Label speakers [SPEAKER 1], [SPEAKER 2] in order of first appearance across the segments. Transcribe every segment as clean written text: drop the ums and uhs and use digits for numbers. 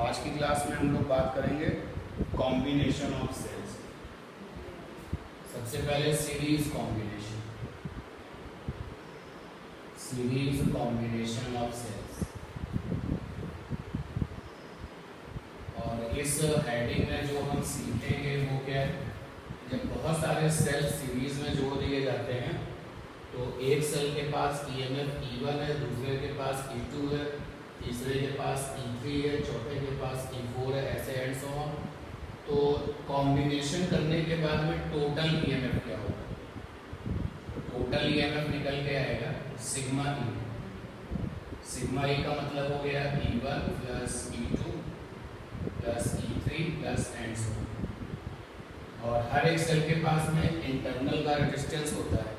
[SPEAKER 1] आज की क्लास में हम लोग बात करेंगे कॉम्बिनेशन ऑफ सेल्स। सबसे पहले सीरीज कॉम्बिनेशन ऑफ सेल्स, और इस हेडिंग में जो हम सीखेंगे वो क्या है, जब बहुत सारे सेल्स सीरीज में जोड़ दिए जाते हैं तो एक सेल के पास ईएमएफ E1 है, दूसरे के पास E2 है, तीसरे के पास E3 है, चौथे के पास E4 है, ऐसे एंड सो ऑन। तो कॉम्बिनेशन करने के बाद में टोटल ईएमएफ क्या होगा? टोटल ईएमएफ निकल के आएगा सिग्मा E। सिग्मा E का मतलब हो गया E1 plus E2 plus E3 plus and so on. और हर एक सेल के पास में इंटरनल का रेजिस्टेंस होता है।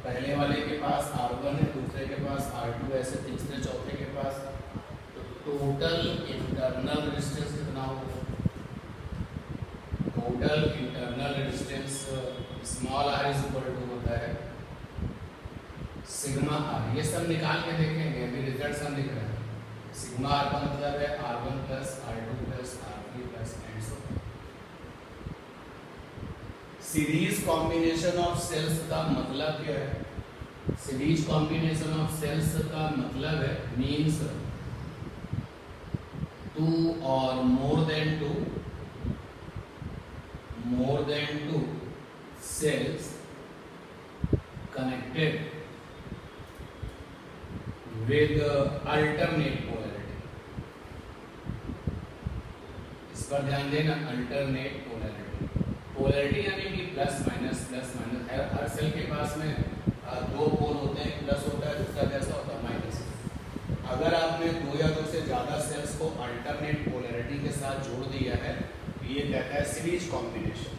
[SPEAKER 1] पहले वाले के पास R1 है, दूसरे के पास R2, ऐसे तीसरे चौथे के पास। तो टोटल इंटरनल रेजिस्टेंस कितना होगा? Total internal resistance small r is equal to होता है सिग्मा R। ये सब निकाल के देखेंगे, अभी रिजल्ट हम लिख रहे हैं। सिग्मा R का मतलब है R1 plus R2 plus R3 plus and so on. Series combination of cells का मतलब क्या है? सीरीज कॉम्बिनेशन ऑफ सेल्स का मतलब है मीन्स टू और more than two cells connected with alternate polarity. इस पर ध्यान देना, अल्टरनेट पोलैरिटी यानी कि प्लस माइनस हर सेल के पास में दो पोल होते हैं, प्लस होता है, दूसरा कैसा होता है माइनस। अगर आपने दो या दो से ज़्यादा सेल्स को अल्टरनेट पोलैरिटी के साथ जोड़ दिया है तो ये कहता है सीरीज कॉम्बिनेशन।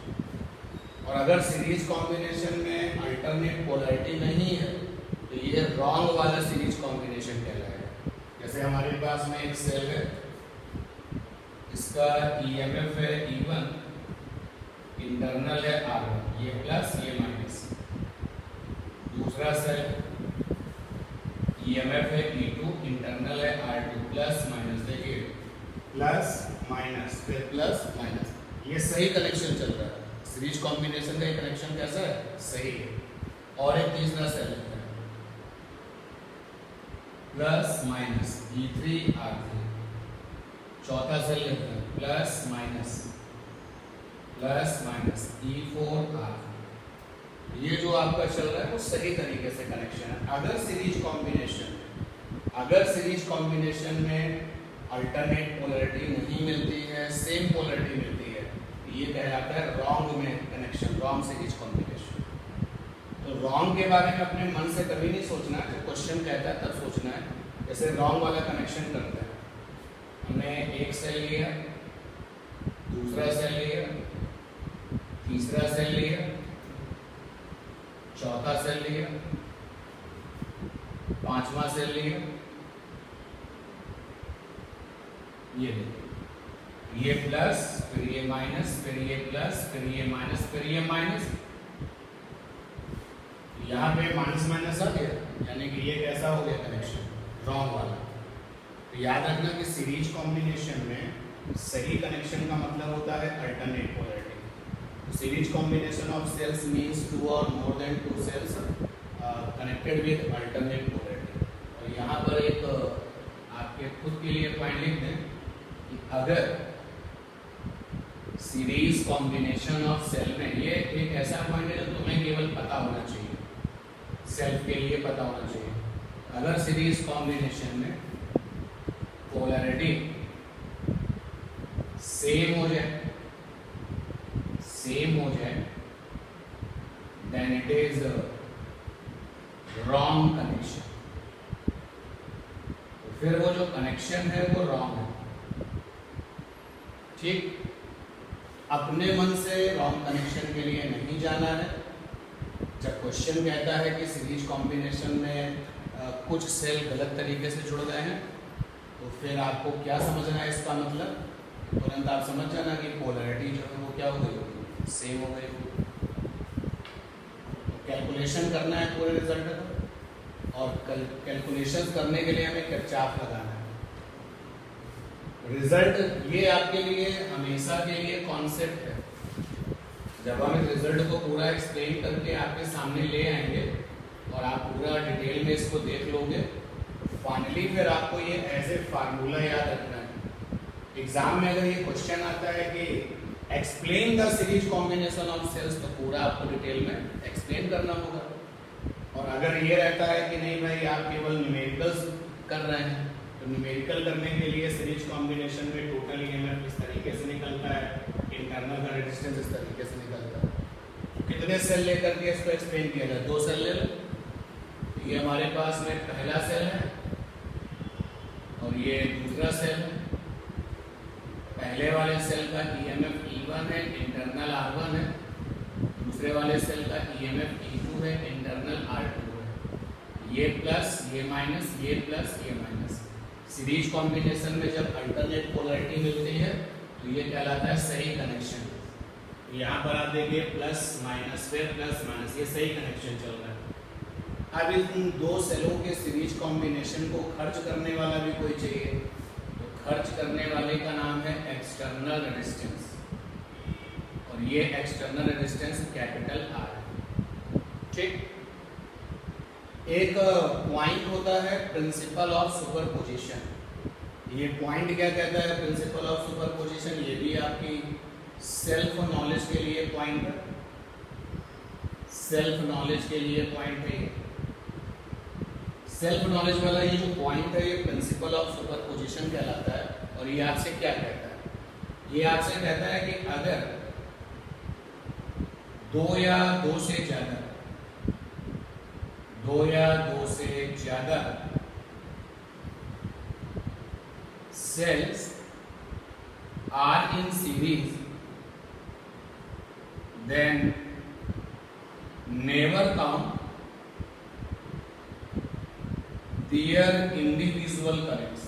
[SPEAKER 1] और अगर सीरीज कॉम्बिनेशन में अल्टरनेट पोलैरिटी नहीं है तो ये रॉन्ग वाला सीरीज कॉम्बिनेशन कहलाएगा। जैसे हमारे पास में एक सेल है, इसका ईएमएफ है E1, इंटरनल है R1, ये प्लस ये माइनस। दूसरा सेल ईएमएफ है E2, इंटरनल है R2, प्लस माइनस। देखिए प्लस माइनस फिर प्लस माइनस, ये सही कनेक्शन चल रहा है। सीरीज कॉम्बिनेशन का ये कनेक्शन कैसा है? सही है। और एक तीसरा सेल है प्लस माइनस E3 R3, चौथा सेल लेते हैं प्लस माइनस E4 R। ये जो आपका चल रहा है वो सही तरीके से कनेक्शन है। अगर सीरीज कॉम्बिनेशन में अल्टरनेट पोलैरिटी नहीं मिलती है, सेम पोलैरिटी मिलती है, ये कहलाता है रॉन्ग में कनेक्शन, रॉन्ग सीरीज कॉम्बिनेशन। तो रॉन्ग के बारे में अपने मन से कभी नहीं सोचना है, जब क्वेश्चन कहता है तब सोचना है। जैसे रॉन्ग वाला कनेक्शन करते हैं, हमने एक सेल लिया, दूसरा सेल लिया, तीसरा सेल लिया, चौथा सेल लिया, पांचवा सेल लिया, ये देखिए, ये प्लस फिर ये माइनस फिर ये प्लस फिर ये माइनस फिर ये माइनस। यहाँ पे माइनस माइनस आ गया, यानी कि ये कैसा हो गया कनेक्शन? रॉन्ग वाला। तो याद रखना कि सीरीज कॉम्बिनेशन में सही कनेक्शन का मतलब होता है alternate polarity. Series combination of cells means two और more than two cells connected with alternate polarity. और यहाँ पर एक आपके खुद के लिए पॉइंट लिख दें कि अगर सीरीज कॉम्बिनेशन ऑफ सेल में, ये एक ऐसा पॉइंट है जो तुम्हें केवल पता होना चाहिए, सेल्फ के लिए पता होना चाहिए। अगर सीरीज कॉम्बिनेशन में पोलैरिटी सेम हो जाए then it is wrong connection. तो फिर वो जो कनेक्शन है वो रॉन्ग है। ठीक, अपने मन से रॉन्ग कनेक्शन के लिए नहीं जाना है। जब क्वेश्चन कहता है कि सीरीज कॉम्बिनेशन में कुछ सेल गलत तरीके से जुड़ गए हैं, तो फिर आपको क्या समझना है? इसका मतलब तुरंत आप समझ जाना कि पोलैरिटी जो है वो क्या हो गई होगी, सेम हो गई होगी। कैलकुलेशन करना है पूरे रिजल्ट का, और कैलकुलेशन करने के लिए हमें किरचॉफ लगाना है। रिजल्ट ये आपके लिए हमेशा के लिए कॉन्सेप्ट है। जब हम इस रिजल्ट को पूरा एक्सप्लेन करके आपके सामने ले आएंगे और आप पूरा डिटेल में इसको देख लोगे, फाइनली फिर आपको ये एज ए फार्मूला याद रखना है। एग्जाम में अगर ये क्वेश्चन आता है कि explain the series combination of cells, तो पूरा आपको डिटेल में एक्सप्लेन करना होगा। और अगर ये रहता है कि नहीं भाई आप केवल न्यूमेरिकल्स कर रहे हैं, तो न्यूमेरिकल करने के लिए सीरीज कॉम्बिनेशन में टोटल ईएमएफ इस तरीके से निकलता है, इंटरनल का रेजिस्टेंस इस तरीके से निकलता है। कितने सेल लेकर के इसको एक्सप्लेन किया जाए? 2 सेल ले लो। ये हमारे पास में पहला सेल है और ये दूसरा सेल है। पहले वाले सेल का ईएमएफ E1 है, इंटरनल R1 है। दूसरे वाले सेल का ईएमएफ E2 है, इंटरनल R2 है। ये प्लस, ये माइनस, ये प्लस, ये माइनस। सीरीज कॉम्बिनेशन में जब अल्टरनेट पोलैरिटी मिलती है तो ये कहलाता है सही कनेक्शन। यहाँ पर आप देखिए प्लस माइनस, फिर प्लस माइनस, ये सही कनेक्शन चल रहा है। अब इन 2 सेलों के सीरीज कॉम्बिनेशन को खर्च करने वाला भी कोई चाहिए, तो खर्च करने वाले का नाम है एक्सटर्नल रेजिस्टेंस, और ये एक्सटर्नल रेजिस्टेंस कैपिटल R। ठीक। एक पॉइंट होता है प्रिंसिपल ऑफ सुपरपोजिशन। ये पॉइंट क्या कहता है? Principal of superposition. ये भी आपकी सेल्फ नॉलेज के लिए पॉइंट है, सेल्फ नॉलेज के लिए पॉइंट है। सेल्फ नॉलेज वाला ये जो पॉइंट है ये प्रिंसिपल ऑफ सुपरपोजिशन कहलाता है। और ये आपसे क्या कहता है? ये आपसे कहता है कि अगर 2 या 2 से ज्यादा 2 या 2 से ज्यादा cells are in series, then never count their individual currents.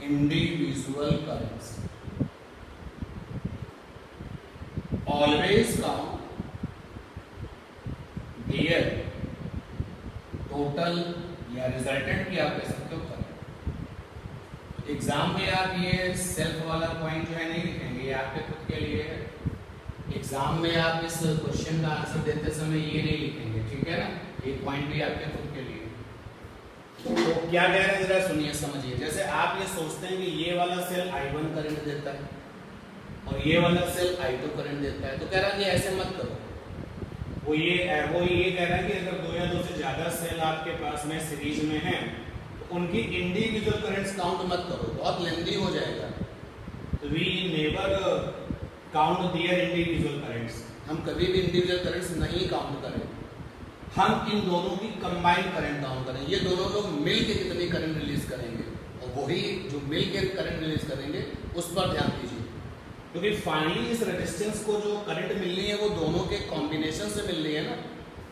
[SPEAKER 1] Individual currents. Always count their total या रिजल्टेंट भी आप कह सकते हो करंट। एग्जाम में आप ये सेल्फ वाला पॉइंट जो है नहीं लिखेंगे, ये आपके खुद के लिए है। एग्जाम में आप इस क्वेश्चन का आंसर देते समय ये नहीं लिखेंगे, ठीक है ना? ये पॉइंट भी आपके खुद के लिए। तो क्या कह रहे हैं जरा सुनिए, समझिए। जैसे आप ये सोचते हैं कि ये वाला सेल I1 करंट देता है और ये वाला सेल I2 करंट देता है, तो कह रहा है कि ऐसे मत करो। वो ये कह रहा है कि अगर 2 या 2 से ज्यादा सेल आपके पास में सीरीज में हैं तो उनकी इंडिविजुअल करंट्स काउंट मत करो, बहुत लेंथी हो जाएगा। तो we never count their individual currents. हम कभी भी इंडिविजुअल करंट्स नहीं काउंट करें, हम इन दोनों की कंबाइंड करंट काउंट करें। ये दोनों लोग मिल के कितनी करंट रिलीज करेंगे, और वही जो मिल के करंट रिलीज करेंगे उस पर ध्यान दीजिए, क्योंकि फाइनली इस रेजिस्टेंस को जो करंट मिलनी है वो दोनों के कॉम्बिनेशन से मिल रही है ना।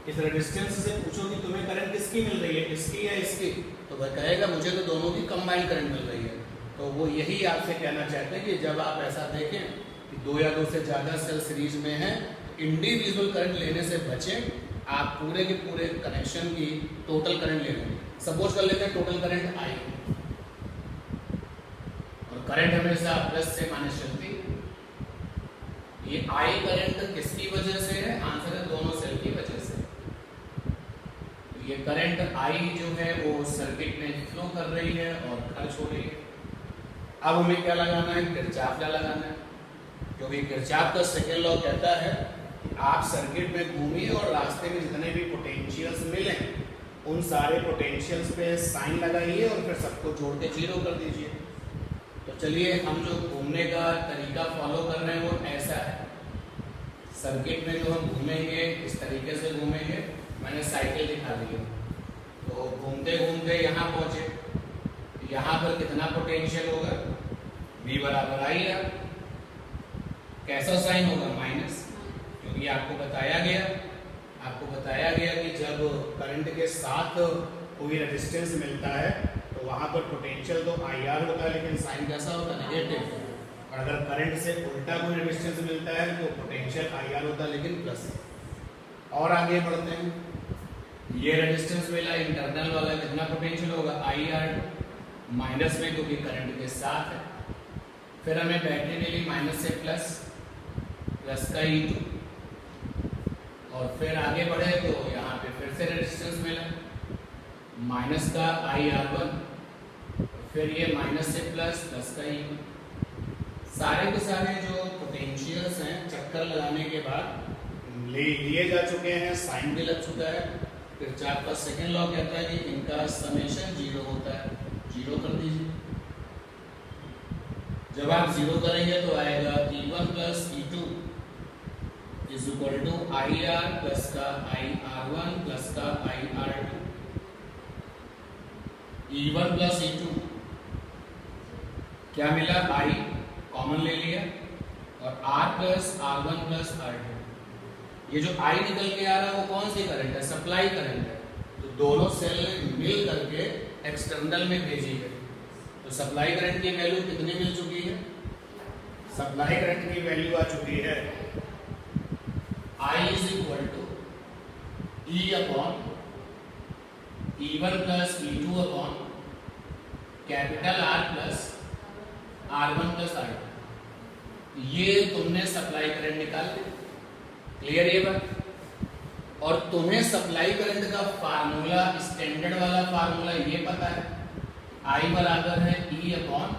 [SPEAKER 1] इस रेजिस्टेंस से पूछो कि तुम्हें करंट किसकी मिल रही है, इसकी या इसकी, तो वह कहेगा मुझे तो दोनों की कंबाइंड करंट मिल रही है। तो वो यही आपसे कहना चाहते हैं कि जब आप ऐसा देखें कि 2 या 2 से ज्यादा सेल सीरीज में है, इंडिविजुअल करंट लेने से बचें, आप पूरे के पूरे कनेक्शन की टोटल करंट ले लेंगे। सपोज कर लेते हैं टोटल करंट I, और करंट हमेशा प्लस से माइनस चलती है। ये I करंट किसकी वजह से है? आंसर है दोनों सेल की वजह से। ये करंट I जो है वो सर्किट में फ्लो कर रही है और खर्च हो रही है। अब हमें क्या लगाना है? किरचॉफ लॉ लगाना है, क्योंकि किरचॉफ का सेकंड लॉ कहता है कि आप सर्किट में घूमिए और रास्ते में जितने भी पोटेंशियल्स मिले उन सारे पोटेंशियल्स पे साइन लगाइए और फिर सबको जोड़ के 0 कर दीजिए। तो चलिए, हम जो घूमने का तरीका फॉलो कर रहे हैं वो ऐसा है। सर्किट में जो हम घूमेंगे इस तरीके से घूमेंगे, मैंने साइकिल दिखा दी है। तो घूमते घूमते यहाँ पहुँचे, यहाँ पर कितना पोटेंशियल होगा? V बराबर I है। कैसा साइन होगा? माइनस, क्योंकि आपको बताया गया कि जब करंट के साथ कोई रेजिस्टेंस मिलता है तो वहाँ पर पोटेंशियल तो IR होता है, लेकिन साइन कैसा होता है? नेगेटिव। और अगर करंट से उल्टा कोई रेजिस्टेंस मिलता है तो पोटेंशियल IR होता है, लेकिन प्लस। और आगे बढ़ते हैं, ये रेजिस्टेंस मिला इंटरनल वाला, कितना पोटेंशियल होगा? IR। माइनस में क्योंकि करंट के साथ है। फिर हमें बैटरी मिली माइनस से प्लस, प्लस का E2, और फिर आगे बढ़े तो यहाँ पे फिर से रेजिस्टेंस मिला माइनस का IR1, फिर ये माइनस से प्लस, प्लस का E1। सारे के सारे जो पोटेंशियल्स हैं चक्कर लगाने के बाद लिए जा चुके हैं, साइन भी लग चुका है। किरचॉफ का सेकंड लॉ कहता है कि इनका समेशन 0 होता है, 0 कर दीजिए। जब आप 0 करेंगे तो आएगा E1 plus E2 is equal to IR plus का IR1 प्लस का IR2। E1 प्लस E2 क्या मिला, I कॉमन ले लिया, और R plus R1 plus R2। ये जो I निकल के आ रहा है वो कौन सी करंट है, सप्लाई करंट है। तो दोनों सेल मिल करके एक्सटर्नल में भेजी गई। तो सप्लाई करंट की वैल्यू कितनी मिल चुकी है, सप्लाई करंट की वैल्यू आ चुकी है I is equal to E upon E1 plus E2 upon capital R plus R1 plus R2। ये तुमने सप्लाई करंट निकाल ली, क्लियर ये बात। और तुम्हें सप्लाई करंट का फार्मूला, स्टैंडर्ड वाला फार्मूला ये पता है, I बराबर है E upon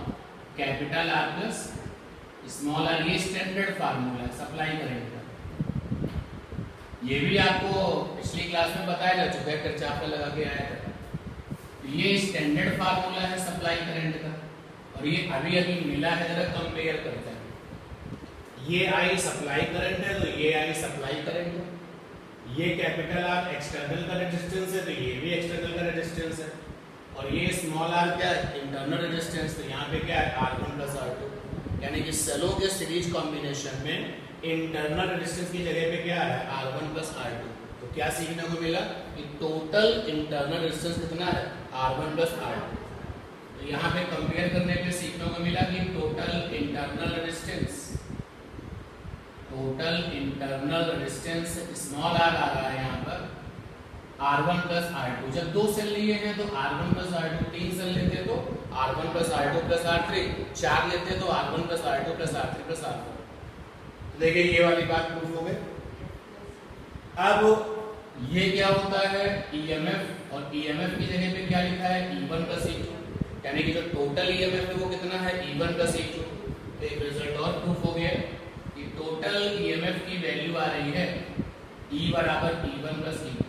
[SPEAKER 1] capital R plus small r। ये स्टैंडर्ड फार्मूला है सप्लाई करंट का। ये भी आपको पिछली क्लास में बताया जा चुका है, किरचॉफ का लगा के आया था। ये स्टैंडर्ड फार्मूला है सप्लाई करंट का, और ये अभी अभी मिला है, जरा कंपेयर करते हैं। ये I सप्लाई करंट है तो ये I सप्लाई करंट है, ये कैपिटल R एक्सटर्नल का रेजिस्टेंस है तो ये भी एक्सटर्नल का रेजिस्टेंस है, और ये स्मॉल r क्या है, इंटरनल रेजिस्टेंस। तो यहाँ पे क्या है, R1 प्लस R2। यानी कि सेलों के सीरीज कॉम्बिनेशन में इंटरनल रेजिस्टेंस की जगह पे क्या है, R1 प्लस R2। तो क्या सीखने को मिला कि टोटल इंटरनल रेजिस्टेंस कितना है, R1 प्लस R2। तो यहाँ पे कंपेयर करने पे सीखने को मिला कि total internal resistance, total internal resistance small r आ रहा है यहाँ पर R1 प्लस R2। जब दो सेल लिए हैं तो R1 प्लस R2, 3 सेल लेते तो R1 plus R2 plus R3, 4 लेते तो R1 plus R2 plus R3 plus R4। तो देखिए ये वाली बात प्रूफ हो गई। अब ये क्या होता है, EMF, और EMF की जगह पे क्या लिखा है, E1 प्लस E2। यानी कि जो टोटल EMF है वो कितना है, E1 प्लस E2। तो एक रिजल्ट और प्रूफ हो गया कि टोटल EMF की वैल्यू आ रही है E बराबर E1 प्लस E2।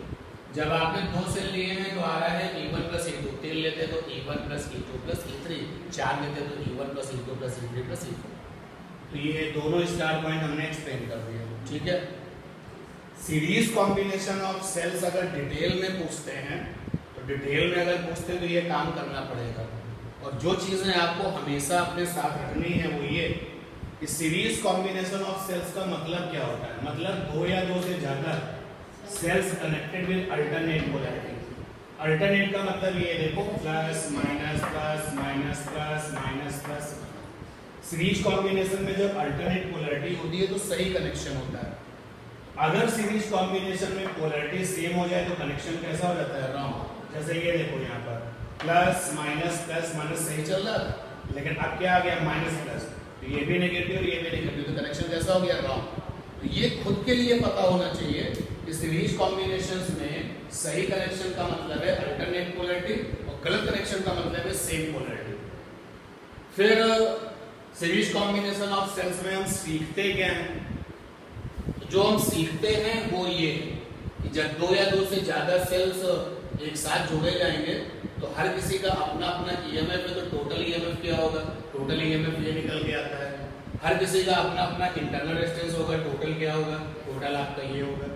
[SPEAKER 1] जब आपने 2 सेल लिए हैं तो आ रहा है E1 प्लस E2, 3 लेते तो E1 plus E2 plus E3, 4 लेते तो E1 plus E2 plus E3 plus E4। तो ये दोनों स्टार पॉइंट हमने एक्सप्लेन कर दिए, ठीक है। सीरीज कॉम्बिनेशन ऑफ सेल्स अगर डिटेल में पूछते हैं तो डिटेल में अगर पूछते हैं तो ये काम करना पड़ेगा। और जो चीजें आपको हमेशा अपने साथ रखनी है वो ये, इस सीरीज कॉम्बिनेशन ऑफ सेल्स का मतलब क्या होता है, मतलब 2 या 2 से ज्यादा cells connected with alternate polarity. Alternate का मतलब ये देखो, plus minus plus minus plus minus plus. Series combination में जब अल्टरनेट पोलैरिटी होती है तो सही कनेक्शन होता है। अगर सीरीज कॉम्बिनेशन में पोलैरिटी सेम हो जाए तो कनेक्शन कैसा हो जाता है, रॉन्ग। जैसे ये देखो यहाँ पर प्लस माइनस सही चल रहा था, लेकिन अब क्या आ गया, माइनस प्लस। तो ये भी नेगेटिव और ये भी नेगेटिव, तो कनेक्शन कैसा हो गया, रॉन्ग। तो ये खुद के लिए पता होना चाहिए कि सीरीज कॉम्बिनेशंस में सही कनेक्शन का मतलब है अल्टरनेट पोलैरिटी, और गलत कनेक्शन का मतलब है सेम पोलैरिटी। फिर सीरीज कॉम्बिनेशन ऑफ सेल्स में हम सीखते क्या हैं, जो हम सीखते हैं वो ये कि जब 2 या 2 से ज्यादा सेल्स एक साथ जोड़े जाएंगे तो हर किसी का अपना अपना EMF है, तो टोटल EMF क्या होगा, टोटल EMF ये निकल के आता है। हर किसी का अपना अपना इंटरनल रेजिस्टेंस होगा, टोटल क्या होगा, टोटल आपका ये होगा।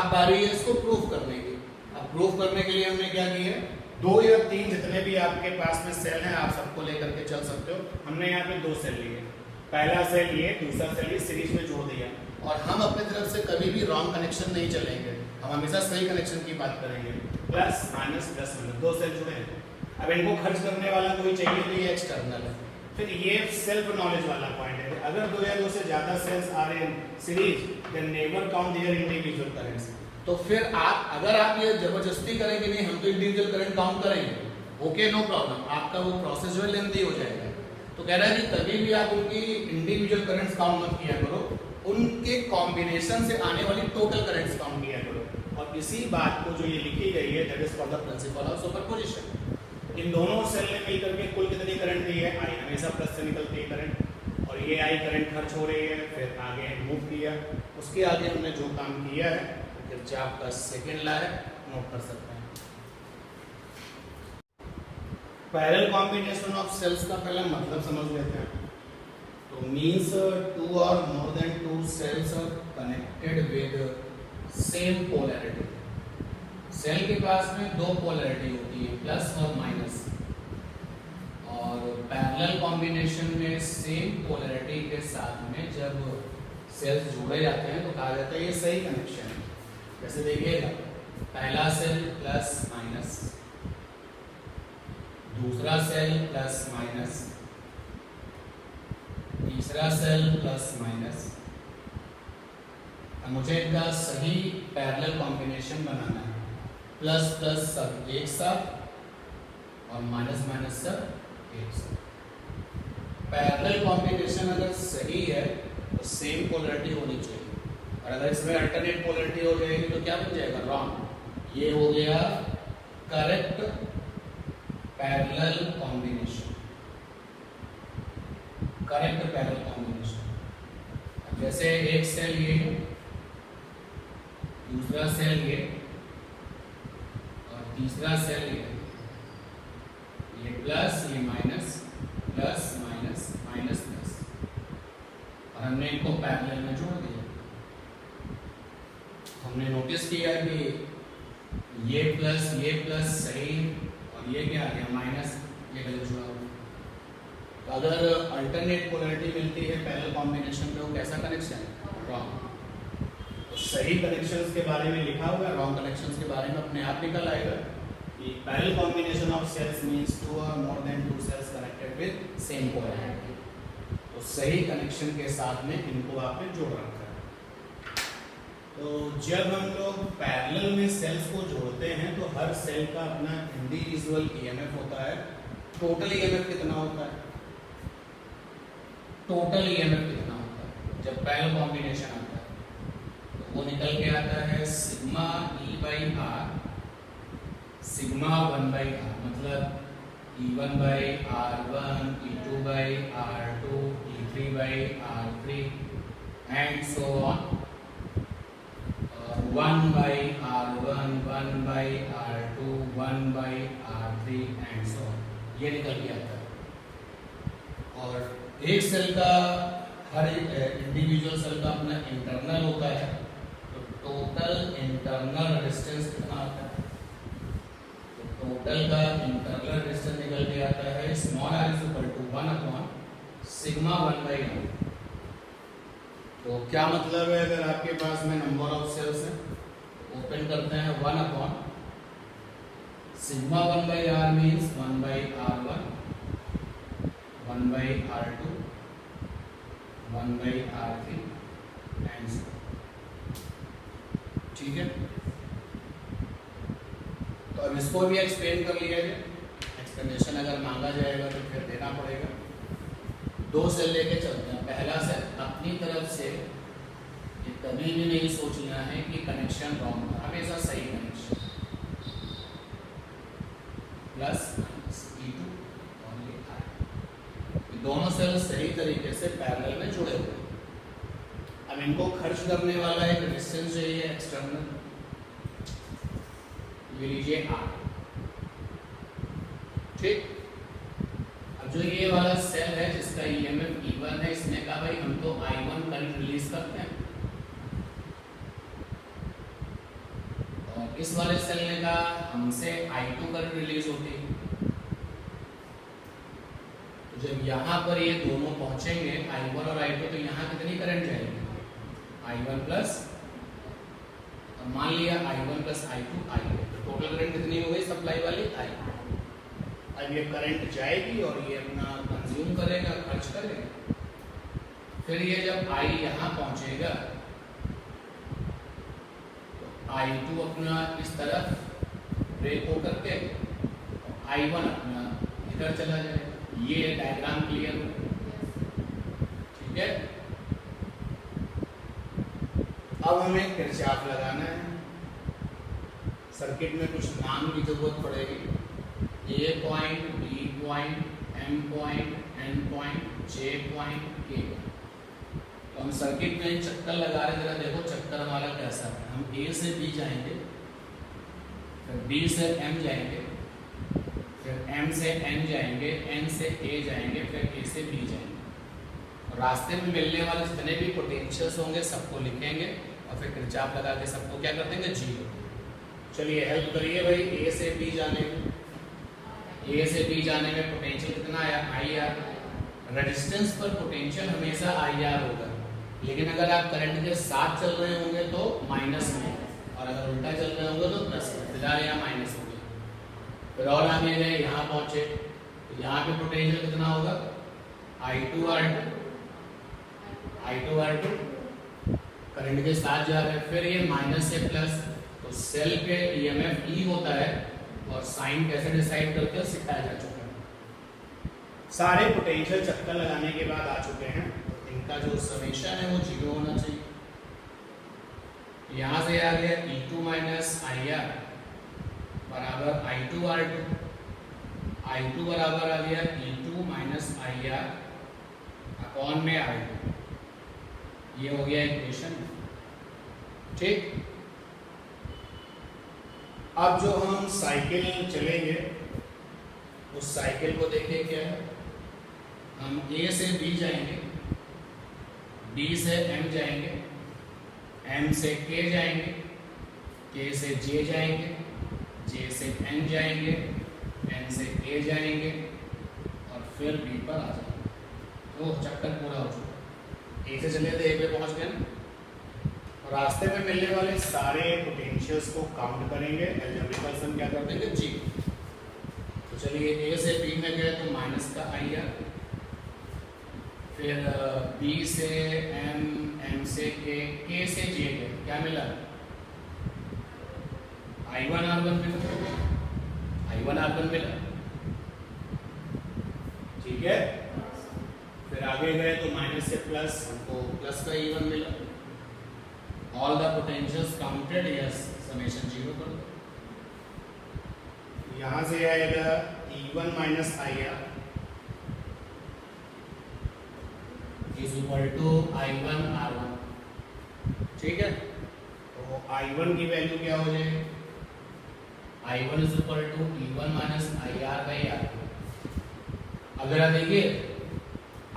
[SPEAKER 1] अब बारी है इसको प्रूफ करने की। अब प्रूफ करने के लिए हमने क्या किया, 2 या 3 जितने भी आपके पास में सेल हैं आप सबको लेकर के चल सकते हो। हमने यहाँ पे 2 सेल लिए, पहला सेल ये, दूसरा सेल ये, सीरीज में जोड़ दिया। और हम अपने तरफ से कभी भी रॉन्ग कनेक्शन नहीं चलेंगे, हम हमेशा सही कनेक्शन की बात करेंगे। Plus minus plus minus 2 cell जुड़े हैं। अब इनको खर्च करने वाला कोई चाहिए तो ये एक्सटर्नल है। फिर ये सेल्फ नॉलेज वाला पॉइंट है, अगर 2 या 2 से ज्यादा cells are in series then never count their individual currents. तो फिर आप अगर आप ये जबरदस्ती करेंगे नहीं हम तो इंडिविजुअल करंट काउंट करेंगे, ओके, नो प्रॉब्लम, आपका वो प्रोसेस जो है लेंथी हो जाएगा। तो कह रहा है कि कभी भी आप उनकी इंडिविजुअल करंट्स काउंट मत किया करो, उनके कॉम्बिनेशन से आने वाली टोटल करंट्स काउंट किया करो। और इसी बात को जो ये लिखी गई है, that is for the principle of superposition. इन दोनों सेल ने मिलकर के कुल कितनी करंट दी है, आई हमेशा प्लस से निकलती है करंट, और ये आई करंट खर्च हो रही है, फिर आगे मूव किया, उसके आगे हमने जो काम किया है किरचॉफ का सेकंड लॉ है, नोट कर सकते हैं। पैरेलल कॉम्बिनेशन ऑफ सेल्स का पहले मतलब समझ लेते हैं। तो मीन्स टू और more than two cells are connected with same polarity. Cell के पास में दो पोलैरिटी होती है, प्लस और माइनस, और पैरेलल कॉम्बिनेशन में सेम पोलैरिटी के साथ में जब सेल्स जोड़े जाते हैं तो कहा जाता है ये सही कनेक्शन है। जैसे देखिएगा, पहला सेल प्लस माइनस, दूसरा सेल प्लस माइनस, तीसरा सेल प्लस माइनस। मुझे इनका सही पैरेलल कॉम्बिनेशन बनाना है, प्लस प्लस सब एक साथ और माइनस माइनस सब एक साथ। पैरेलल कॉम्बिनेशन अगर सही है तो सेम पोलैरिटी होनी चाहिए, और अगर इसमें अल्टरनेट पोलैरिटी हो जाएगी तो क्या बन जाएगा, रॉन्ग। ये हो गया correct parallel combination, correct parallel combination. जैसे एक सेल ये, दूसरा सेल ये, और तीसरा सेल ये प्लस, ये minus, plus minus, minus plus, और हमने इनको पैरेलल में जोड़ दिया। हमने नोटिस किया कि ये प्लस सही, और ये क्या आ गया माइनस, ये गलत जुड़ा हुआ। तो अगर अल्टरनेट पोलैरिटी मिलती है पैरेलल कॉम्बिनेशन में, वो कैसा कनेक्शन है, रॉन्ग। तो सही कनेक्शंस के बारे में लिखा हुआ है, रॉन्ग कनेक्शंस के बारे में अपने आप निकल आएगा कि parallel combination of cells means two और more than two cells connected with same polarity. तो सही कनेक्शन के साथ में इनको आपने जोड़ रखा है। तो जब हम लोग पैरेलल में सेल्स को जोड़ते हैं तो हर सेल का अपना इंडिविजुअल ईएमएफ होता है। टोटल ईएमएफ कितना होता है, टोटल ईएमएफ कितना होता है जब पैरेलल कॉम्बिनेशन आता है, वो निकल के आता है sigma E by R, sigma 1/r, मतलब E1 by R1, E2 by R2, E3 by R3 and so on, 1 by R1, 1 by R2, 1 by R3 and so on, ये निकल के आता है। और एक सेल का, हर इंडिविजुअल सेल का अपना इंटरनल होता है, टोटल इंटरनल रेजिस्टेंस कितना आता है, तो टोटल का इंटरनल रेजिस्टेंस निकल के आता है small r is equal to 1 upon sigma 1/r। तो क्या मतलब है, अगर आपके पास में नंबर ऑफ सेल्स है, ओपन करते हैं 1 upon sigma 1/r means 1/r1, 1/r2, 1/r3 and so, ठीक है। तो अब इसको भी एक्सप्लेन कर लिया जाए, एक्सप्लेनेशन अगर मांगा जाएगा तो फिर देना पड़ेगा। दो सेल लेके चलते हैं। पहला सेल अपनी तरफ से ये कभी भी नहीं सोचना है कि कनेक्शन रॉन्ग है, हमेशा सही कनेक्शन, प्लस माइनस E2 और ये I, दोनों सेल सही तरीके से पैरेलल में जुड़े हुए हैं। अब इनको खर्च करने वाला एक रेजिस्टेंस चाहिए एक्सटर्नल, ये लीजिए R, ठीक। अब जो ये वाला सेल है जिसका ईएमएफ E1 है, इसने कहा भाई हम तो I1 करंट रिलीज करते हैं, और इस वाले सेल ने कहा हमसे I2 करंट रिलीज होती है। तो जब यहाँ पर ये दोनों पहुंचेंगे I1 और I2, तो यहाँ कितनी करंट जाएगी, I1 प्लस, और मान लिया I1 प्लस I2 I, तो टोटल करंट कितनी हो गई सप्लाई वाली I। अब ये करंट जाएगी और ये अपना कंज्यूम करेगा, खर्च करेगा। फिर ये जब I यहाँ पहुंचेगा तो I2 अपना इस तरफ ब्रेक होकर के I1 अपना इधर चला जाएगा। ये डायग्राम क्लियर हो, ठीक है। अब हमें किरचॉफ लगाना है। सर्किट में कुछ नाम की जरूरत पड़ेगी। A point, B point, M point, N point, J point, K point. तो हम सर्किट में चक्कर लगा रहे, जरा देखो चक्कर हमारा कैसा है। हम ए से बी जाएंगे, फिर बी से एम जाएंगे, फिर एम से एन जाएंगे, एन से ए जाएंगे, फिर ए से बी जाएंगे। रास्ते में मिलने वाले जितने भी पोटेंशियल्स होंगे सबको लिखेंगे और फिर किरचॉफ लगा के सबको क्या कर देंगे, जीरो। चलिए हेल्प करिए भाई। ए से बी जाने में, ए से बी जाने में पोटेंशियल कितना आया, आई आर। रेजिस्टेंस पर पोटेंशियल हमेशा आई आर होगा, लेकिन अगर आप करंट के साथ चल रहे होंगे तो माइनस में, और अगर उल्टा चल रहे होंगे तो प्लस में। फिलहाल यहाँ माइनस हो गया। फिर और आगे गए, यहाँ पहुंचे तो यहाँ पे पोटेंशियल कितना होगा, I2 R2, I2 R2 current के साथ जा रहे हैं। फिर ये माइनस से प्लस, तो सेल पे EMF E होता है और साइन कैसे डिसाइड करते हैं सिखाया जा चुका है। सारे पोटेंशियल चक्कर लगाने के बाद आ चुके हैं, तो इनका जो समेशन है वो जीरो होना चाहिए। यहां से आ गया E2 माइनस IR बराबर I2 R2, I2 बराबर आ गया E2 माइनस IR अपॉन में R2। ये हो गया इक्वेशन, ठीक। अब जो हम साइकिल चलेंगे उस साइकिल को देखिए क्या है। हम ए से बी जाएंगे, बी से एम जाएंगे, एम से के जाएंगे, के से जे जाएंगे, जे से एन जाएंगे, एन से ए जाएंगे और फिर बी पर आ जाएंगे। तो चक्कर पूरा हो चुका। ए से चले थे, ए पे पहुंच गए ना। रास्ते में मिलने वाले सारे पोटेंशियल्स को काउंट करेंगे, अलजेब्रिकल सम क्या कर देंगे, जी। तो चलिए ए से बी में गए तो माइनस का आई आर, फिर बी से एम, एम से के से जे गए, क्या मिला, I1 R1 मिला, I1 R1 मिला, ठीक है। फिर आगे गए तो माइनस से प्लस, हमको प्लस का E1 मिला। All the potentials counted, yes, summation zero कर दो। यहाँ से आएगा E1 minus IR is equal to I1 R1, ठीक है। तो I1 की वैल्यू क्या हो जाएगी, I1 is equal to E1 minus IR by R2। अगर आप देखिए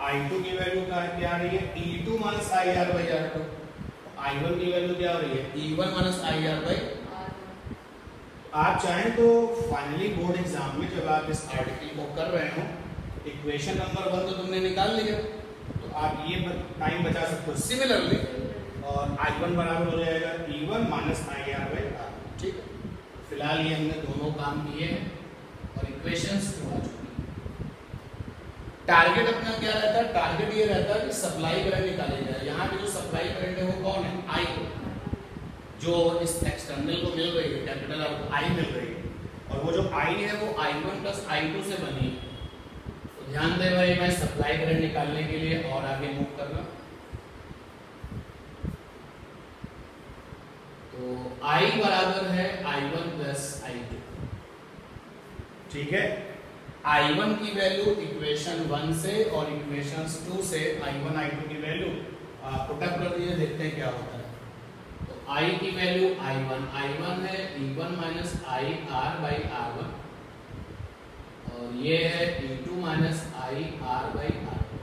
[SPEAKER 1] I2 की वैल्यू क्या आ रही है, E2 minus IR by R2। I1 की वैल्यू क्या हो रही है, E1 माइनस IR बाई। आप चाहें तो फाइनली बोर्ड एग्जाम में जब आप इस आर्टिकल को कर रहे हो, इक्वेशन नंबर 1 तो तुमने निकाल लिया, तो आप ये टाइम बचा सकते हो सिमिलरली, और I1 बराबर हो जाएगा E1 minus IR by R, ठीक है। फिलहाल ये हमने दोनों काम किए हैं और इक्वेशंस को आ चुकी है। टारगेट अपना क्या रहता है, टारगेट ये रहता है कि सप्लाई करंट निकाले जाए। यहाँ पे जो सप्लाई करंट है वो कौन है, आई, जो इस एक्सटर्नल को मिल रही है, कैपिटल आई मिल रही है, और वो जो आई है वो I1 प्लस I2 से बनी है। तो ध्यान दे भाई, मैं सप्लाई करंट निकालने के लिए और आगे मूव कर रहा हूं। तो I बराबर है I1 प्लस I2, ठीक है। I1 की वैल्यू इक्वेशन 1 से और इक्वेशन 2 से I1 I2 की वैल्यू पुटअप कर दिए, देखते हैं क्या होता है। तो I की वैल्यू I1 है E1 minus IR by R1, और ये है E2 minus IR by R2।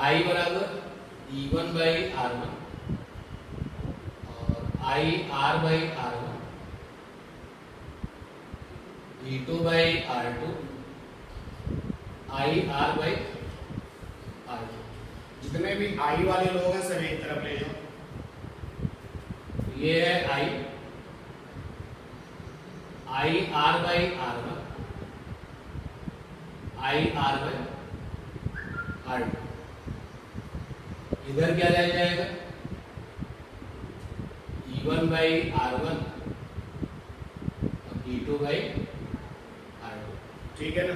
[SPEAKER 1] I बराबर E1 by R1 IR by R1, E2 by R2, IR by R2। जितने भी I वाले लोग हैं सब एक तरफ ले जाओ। ये है I, IR by R1, IR by R2। इधर क्या रह जाएगा, E1 बाई R1 और E2 बाई R2। ठीक है ना,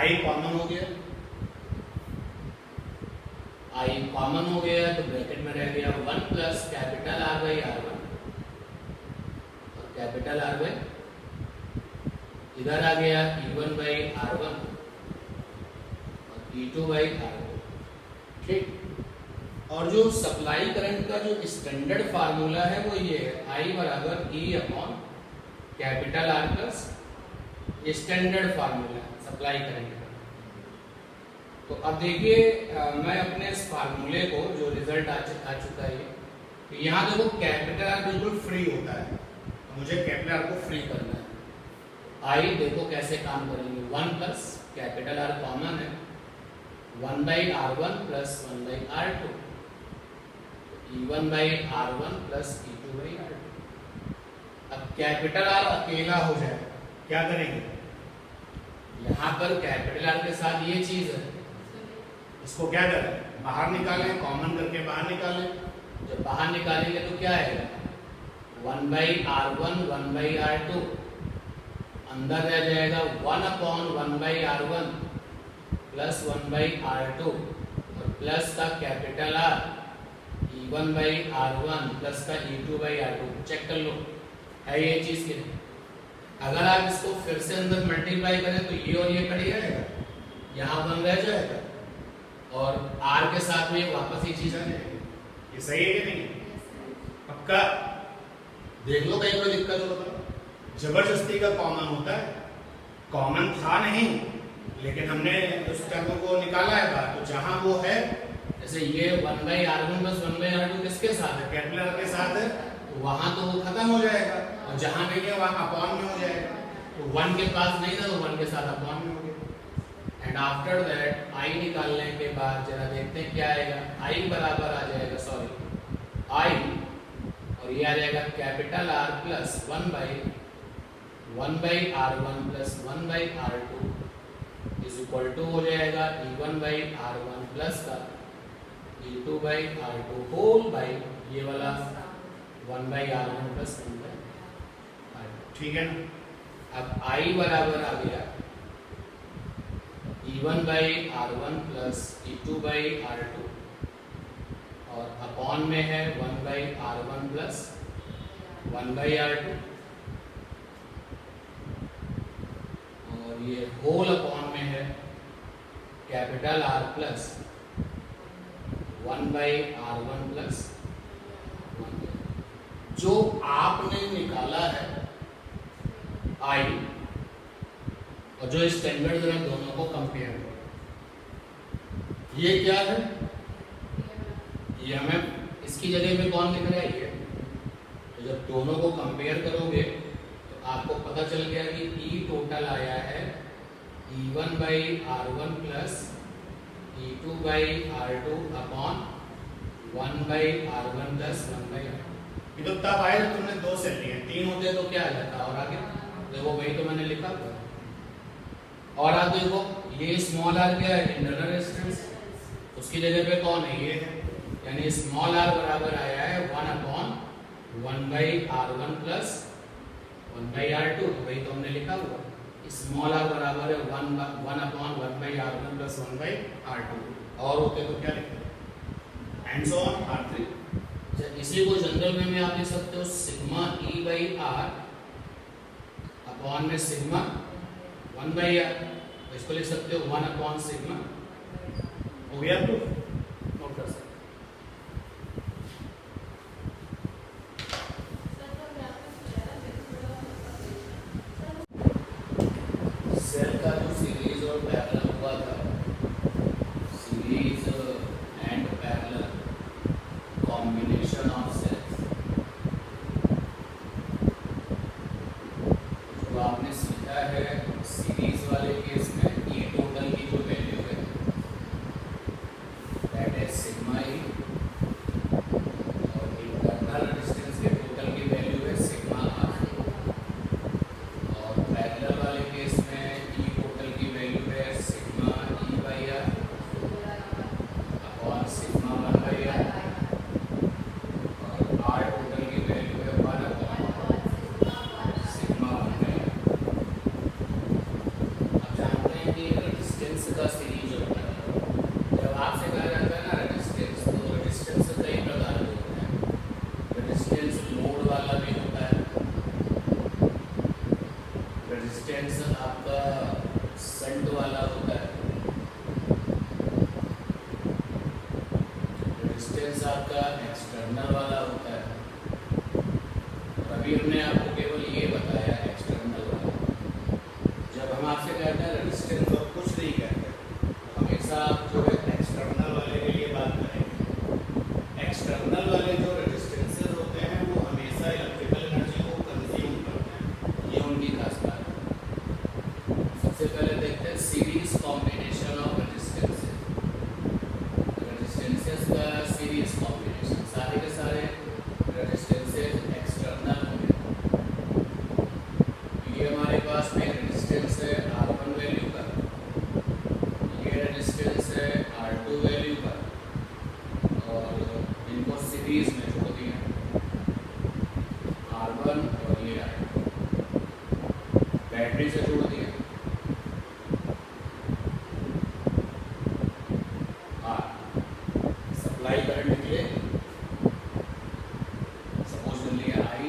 [SPEAKER 1] I कॉमन हो गया, I कॉमन हो गया तो ब्रैकेट में रह गया 1 plus capital R by R1 और कैपिटल R बाई, इधर आ गया E1 बाई R1 और E2 बाई R2। ठीक, और जो सप्लाई करंट का जो स्टैंडर्ड फार्मूला है वो ये है, I बराबर E upon capital R plus, ये स्टैंडर्ड फार्मूला है सप्लाई करंट का। तो अब देखिए मैं अपने इस फार्मूले को, जो रिजल्ट आ चुका है, तो यहाँ देखो कैपिटल R बिल्कुल फ्री होता है, तो मुझे कैपिटल R को फ्री करना है। I देखो कैसे काम करेंगे, 1 प्लस कैपिटल R कॉमन है, 1 by R1 plus 1 by R2, E1 by R1 plus E2 by R2। अब कैपिटल R अकेला हो जाए, क्या करेंगे, यहाँ पर कैपिटल R के साथ ये चीज है, इसको क्या करें, बाहर निकालें, कॉमन करके बाहर निकालें। जब बाहर निकालेंगे तो क्या आएगा, 1 बाई R1 1 बाई R2, अंदर रह जाएगा 1 upon 1 by R1 plus 1 by R2 और प्लस का capital R E1 by R1 plus का E2 बाई R2। चेक कर लो है ये चीज की नहीं। अगर आप इसको फिर से अंदर मल्टीप्लाई करें तो ये और ये कट जाएगा, यहाँ 1 रह जाएगा और R के साथ में वापस ये चीज आ जाएगी। ये सही है कि नहीं, पक्का देख लो, कहीं कोई दिक्कत हो तो। जबरदस्ती का कॉमन होता है, कॉमन था नहीं लेकिन हमने उस टर्म को निकाला है बाहर, तो जहां वो है, जैसे ये 1 by R1 plus 1 by R2 किसके साथ है, कैपिटल R के साथ है, तो वहां तो वो खत्म हो जाएगा, और जहां नहीं है वहां अपॉन में हो जाएगा। तो 1 के पास नहीं था तो 1 के साथ अपॉन में हो गया। एंड आफ्टर दैट I निकालने के बाद जरा देखते हैं क्या आएगा, I बराबर आ जाएगा, सॉरी I, और ये आ जाएगा capital R plus 1 by R1 plus 1 by R2 is equal to हो जाएगा E1 बाई R1 प्लस का E2 by R2 whole by ये वाला 1 by R1 plus 1 by R2। ठीक है ना, अब I बराबर आ गया E1 by R1 plus E2 by R2 और अपॉन में है 1 by R1 plus 1 by R2 और ये होल अपॉन में है capital R plus 1 by R1 plus 1। जो आपने निकाला है I और जो स्टैंडर्ड है दोनों को कंपेयर करो। ये क्या है, ये हमें इसकी जगह पे कौन लिख रहा है, ये। तो जब दोनों को कंपेयर करोगे तो आपको पता चल गया कि E टोटल आया है E1 by R1 plus E2 by R2 upon 1 by R1 plus 1 by R2। ये तो तब आया जब तुमने 2 सेट लिए, 3 होते तो क्या आ जाता, और आगे देखो वही तो मैंने लिखा था। और आप देखो ये स्मॉल r क्या है, इंटरनल रेजिस्टेंस, उसकी जगह पे कौन है, ये है, यानी स्मॉल r बराबर आया है 1 upon 1 by R1 plus 1 by R2, तो वही तो हमने लिखा हुआ, स्मॉल r बराबर है 1 upon 1 by R1 plus 1 by R2, और होते तो क्या लिखते एंड सो ऑन R3। इसी को जनरल में आप लिख सकते हो sigma E by R upon में सिग्मा 1 बाई R, तो इसको लिख सकते हो 1 अपॉन सिग्मा, हो गया तो नोट कर सकते। सेल का जो सीरीज और पैरेलल हुआ था, series and parallel combination of cells, जो आपने सीखा है सीरीज वाले केस में E टोटल की जो वैल्यू है दैट इज सिग्मा E, और इंटरनल रेजिस्टेंस के टोटल की वैल्यू है सिग्मा R, और पैरेलल वाले केस में E टोटल की वैल्यू है sigma E by R upon sigma 1 by R, और R टोटल की वैल्यू है रेजिस्टेंस आपका शंट वाला होता है, रेजिस्टेंस आपका एक्सटर्नल वाला होता है। और अभी हमने आपको केवल ये बताया एक्सटर्नल वाला। जब हम आपसे कहते हैं रेजिस्टेंस और कुछ नहीं कहते, हमेशा आप जो है एक्सटर्नल वाले के लिए बात करेंगे। एक्सटर्नल वाले जो रेजिस्टेंसेस होते हैं वो हमेशा इलेक्ट्रिकल एनर्जी को कंज्यूम करते हैं, ये उनकी खास बात है। सबसे पहले देखते हैं series combination of resistances. Resistances का सीरीज कॉम्बिनेशन, सारे के सारे रेजिस्टेंसेस एक्सटर्नल होंगे। ये हमारे पास में रेजिस्टेंस है R1 वैल्यू का, ये रेजिस्टेंस है R2 वैल्यू का, और इनको सीरीज में जोड़ दिया R1 और ये R2, बैटरी से जोड़ दिया सप्लाई करंट निकले, सपोज कर लिया I,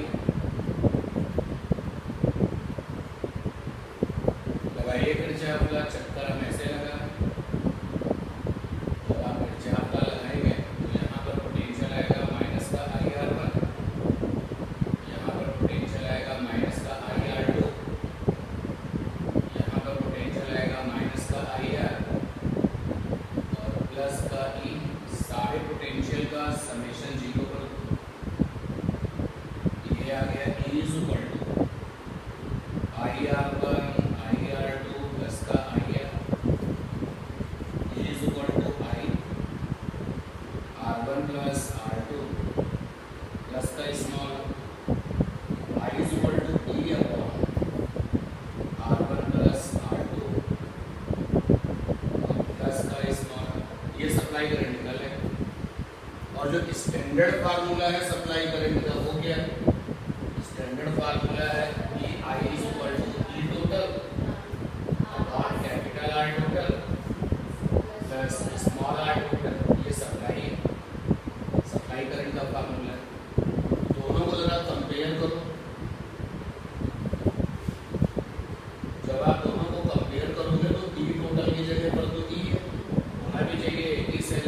[SPEAKER 1] लगाइए किरचॉफ का चक्कर हम ऐसे लगा। जब आप किरचॉफ का लगाएंगे तो यहाँ पर पोटेंशियल आएगा माइनस का IR1, यहाँ पर पोटेंशियल आएगा माइनस का IR2, यहाँ पर पोटेंशियल आएगा माइनस का IR और प्लस का E। सारे पोटेंशियल का समेशन 0 कर दो, ये आ गया E is equal to IR1 IR2 plus का IR, E is equal to I R1 plus R2 plus का small I is equal to E upon R1 plus R2 plus का स्मॉल। ये सप्लाई करंट निकल है। और जो standard formula है supply current का वो क्या है? स्टैंडर्ड फार्मूला है कि I is equal to E total upon capital R total plus small r total. ये सप्लाई है, सप्लाई करंट का फार्मूला है। दोनों को जरा कंपेयर करो। जब आप दोनों को कंपेयर करोगे तो E टोटल की जगह पर तो E है, होना भी चाहिए एक ही सेल।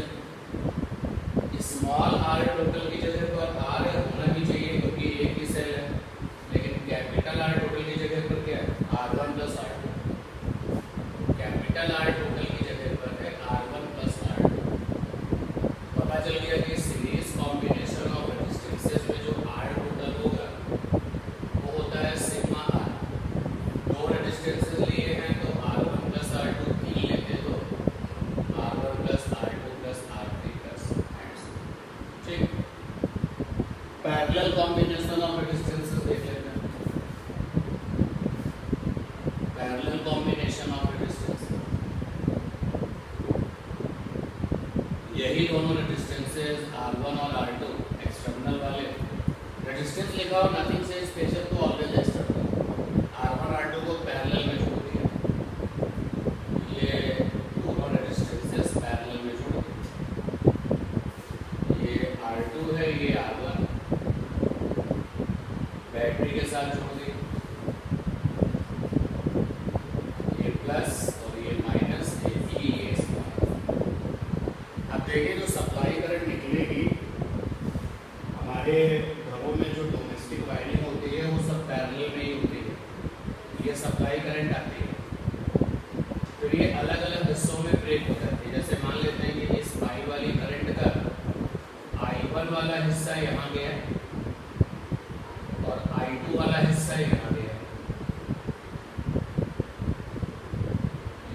[SPEAKER 1] स्मॉल r टोटल की जगह पर R है, होना भी चाहिए क्योंकि एक ही सेल है। लेकिन कैपिटल R टोटल की जगह पर क्या है? R1 plus R2। Capital R total की जगह पर है R1 प्लस R2। पता चल गया कि सीरीज कॉम्बिनेशन ऑफ रेजिस्टेंसेस में जो R टोटल होगा वो होता है सिग्मा R। दो रेजिस्टेंसेस लिए हैं तो R1 प्लस R2 भी लेते तो R1 plus R2 plus R3 plus, ठीक। पैरेलल कॉम्बिनेशन ऑफ रेजिस्टेंसेस देख लेते हैं। पैरेलल कॉम्बिनेशन ऑफ रेजिस्टेंसेस, यही दोनों रेजिस्टेंसेस R1 और R2 एक्सटर्नल वाले। रेजिस्टेंस लिखा हो नथिंग से स्पेशल तो ऑलवेज एक्सटर्नल। R1 R2 को पैरेलल में जोड़ दिया, ये दोनों रेजिस्टेंसेस पैरेलल में जोड़ दिए। ये R2 है, ये R1 बैटरी के साथ जोड़ दिए, ये प्लस और ये माइनस, ये E ये स्मॉल। अब देखिए जो सप्लाई करंट निकलेगी हमारे घरों में, जो डोमेस्टिक वायरिंग होती है वो सब पैरेलल में ही होती है। ये सप्लाई करंट आती है, फिर ये अलग अलग हिस्सों में ब्रेक हो जाती है। जैसे मान लेते हैं कि इस पाई वाली करंट का I1 वाला हिस्सा यहाँ गया और I2 वाला हिस्सा यहाँ गया।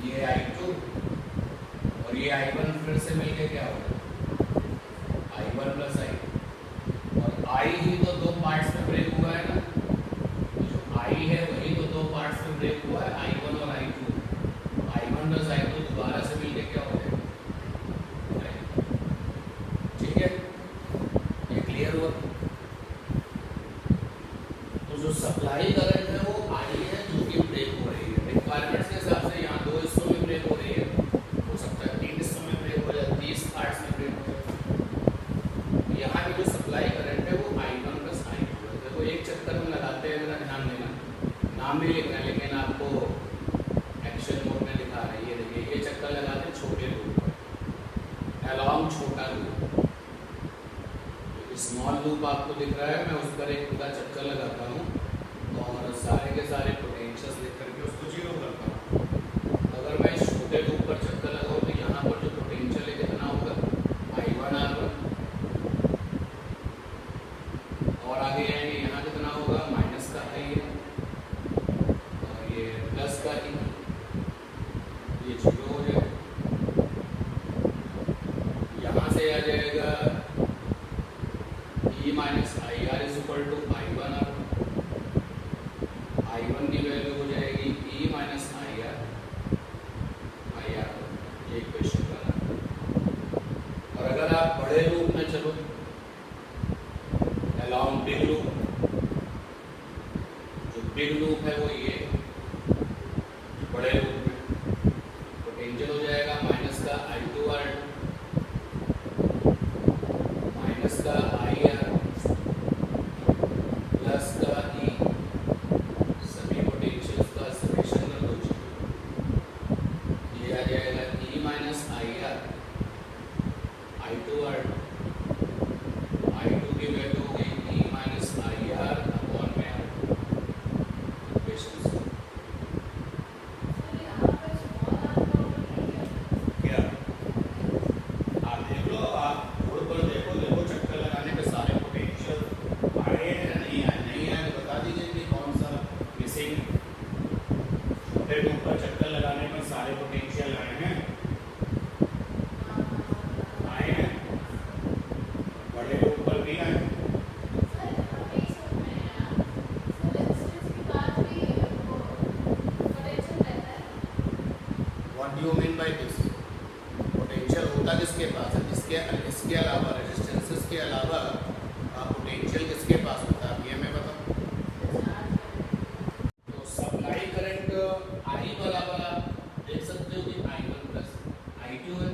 [SPEAKER 1] ये I2 और ये I1 फिर से मिलके क्या होगा? I1 plus I2। और I ही तो दो पार्ट्स में ब्रेक हुआ है ना, जो I है वही तो दो पार्ट्स में ब्रेक हुआ है, I1 और I2। I1 प्लस I2 दोबारा से मिलके क्या हो जाएगा? ठीक है, ये क्लियर हुआ। तो जो सप्लाई करंट है वो I है जो कि ब्रेक हो रही है। रिक्वायरमेंट्स के हिसाब से यहाँ दो हिस्सों में ब्रेक हो रही है, हो सकता है 3 हिस्सों में ब्रेक हो जाए, 30 पार्ट्स में ब्रेक हो जाए। यहाँ की जो सप्लाई करंट है वो I1 प्लस I2 है। देखो एक चक्कर में लगाते हैं, मेरा ध्यान देना, नाम भी लिखना है लेकिन आपको बिग लूप है वो ये बड़े लूप में पोटेंशियल हो जाएगा माइनस का I2R माइनस का IR प्लस का E, सभी पोटेंशियल्स का समेशन कर दो, ये आ जाएगा E minus IR I2R, I2 की वैल्यू हो गई E माइनस IR अपॉन में R इक्वेशन से। क्या आप देख लो, आप बोर्ड पर देखो, चक्कर लगाने पे सारे पोटेंशियल आए हैं या नहीं आए, नहीं आए तो बता दीजिए कि कौन सा मिसिंग। छोटे लूप पर चक्कर लगाने पर सारे पोटेंशियल आए हैं, आए हैं, बड़े लूप पर भी आए हैं। What do you mean by this? Potential होता किसके पास है? इसके अलावा रेजिस्टेंसेस के अलावा पोटेंशियल किसके पास होता है? ये मैं बताऊं। तो सप्लाई करंट I बराबर आप देख सकते हो कि I1 प्लस I2 है,